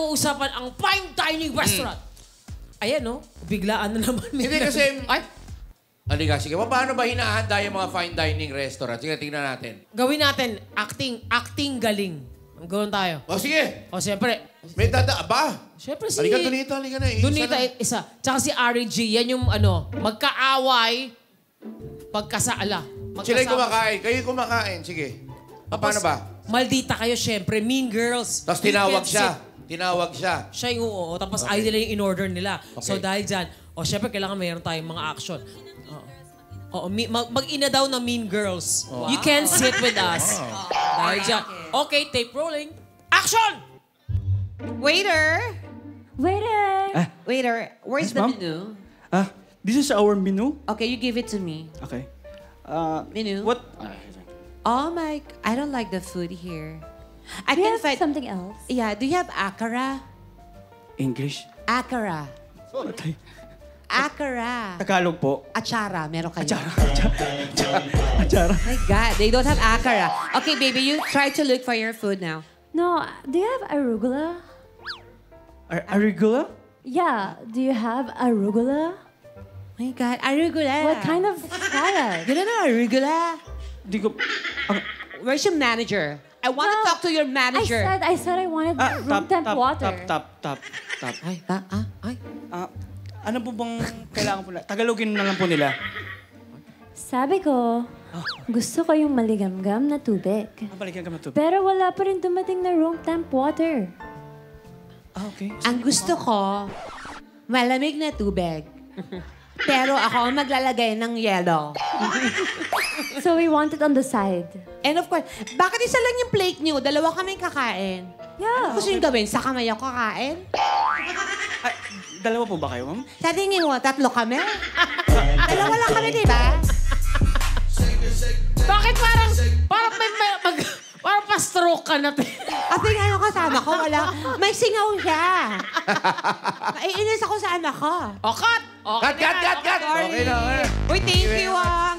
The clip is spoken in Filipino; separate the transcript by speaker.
Speaker 1: pinag-uusapan ang fine dining restaurant. Ayan, no? Biglaan na naman.
Speaker 2: Hindi kasi...
Speaker 1: Ay,
Speaker 2: Halika, sige. Paano ba hinahanda yung mga fine dining restaurant? Sige, tingnan natin.
Speaker 1: gawin natin acting galing. Gawin tayo.
Speaker 2: O, sige.
Speaker 1: O, siyempre.
Speaker 2: May dada... Ba?
Speaker 1: Siyempre si...
Speaker 2: Halika, Donita. Halika na.
Speaker 1: Donita, isa. Tsaka si Ari G, yan yung magkaaway pagkasala.
Speaker 2: Sila'y kumakain. Kayo kumakain. Sige. Paano ba?
Speaker 1: Maldita kayo, siyempre. Mean girls.
Speaker 2: Tapos
Speaker 1: You
Speaker 2: tinawag
Speaker 1: can't
Speaker 2: siya.
Speaker 1: sit.
Speaker 2: Tinawag siya.
Speaker 1: Siya yung oo. Tapos ayaw nila yung in-order nila. So
Speaker 2: Okay.
Speaker 1: dahil dyan, siyempre kailangan mayroon tayong mga action. Oo, mag-ina daw na mean girls. You can sit with us. Dahil dyan. Okay, tape rolling. Action!
Speaker 3: Waiter!
Speaker 4: Waiter!
Speaker 3: Waiter, where's
Speaker 4: Yes,
Speaker 3: the
Speaker 4: ma'am?
Speaker 3: menu?
Speaker 4: This is our menu.
Speaker 3: Okay, you give it to me.
Speaker 4: Okay.
Speaker 3: Menu?
Speaker 4: What?
Speaker 3: Oh my, I don't like the food here. I
Speaker 5: Do you
Speaker 3: can
Speaker 5: have
Speaker 3: find...
Speaker 5: something else?
Speaker 3: Yeah, do you have akara?
Speaker 4: English?
Speaker 3: Akara.
Speaker 4: Okay.
Speaker 3: Akara.
Speaker 4: Tagalog po.
Speaker 3: Achara, meron kayo.
Speaker 4: Achara.
Speaker 3: My God, they don't have akara. Okay, baby, you try to look for your food now.
Speaker 5: No, do you have arugula?
Speaker 4: Arugula?
Speaker 5: Yeah, do you have arugula?
Speaker 3: My God, arugula.
Speaker 5: What kind of salad?
Speaker 3: You don't know arugula?
Speaker 4: Di ko...
Speaker 3: Where's your manager? I want to
Speaker 5: No,
Speaker 3: talk to your manager.
Speaker 5: I said I wanted room temp water.
Speaker 4: Tap.
Speaker 3: Ay.
Speaker 4: Ano po bang kailangan po na? Tagalogin na lang po nila.
Speaker 5: Sabi ko, gusto ko yung maligamgam na tubig.
Speaker 4: Balikan ka na to.
Speaker 5: Pero wala pa rin dumating na room temp water.
Speaker 4: Okay.
Speaker 3: Ang gusto ko, malamig na tubig. Pero ako ang maglalagay ng yelo.
Speaker 5: So we want it on the side.
Speaker 3: And of course, bakit isa lang yung plate niyo? Dalawa kami kakain.
Speaker 5: Yeah.
Speaker 3: Gusto niyo gawin? Sa kamay ako kakain?
Speaker 4: Ay, dalawa po ba kayo, ma'am?
Speaker 3: Sa tingin mo, tatlo kami? Dalawa lang kami, di ba?
Speaker 1: Bakit parang pa-stroke ka natin?
Speaker 3: Kasi nga yung kasama ko, may singaw siya. Naiinis ako sa anak ko.
Speaker 1: Cut!
Speaker 2: Cut! Okay na.
Speaker 3: Uy, thank you,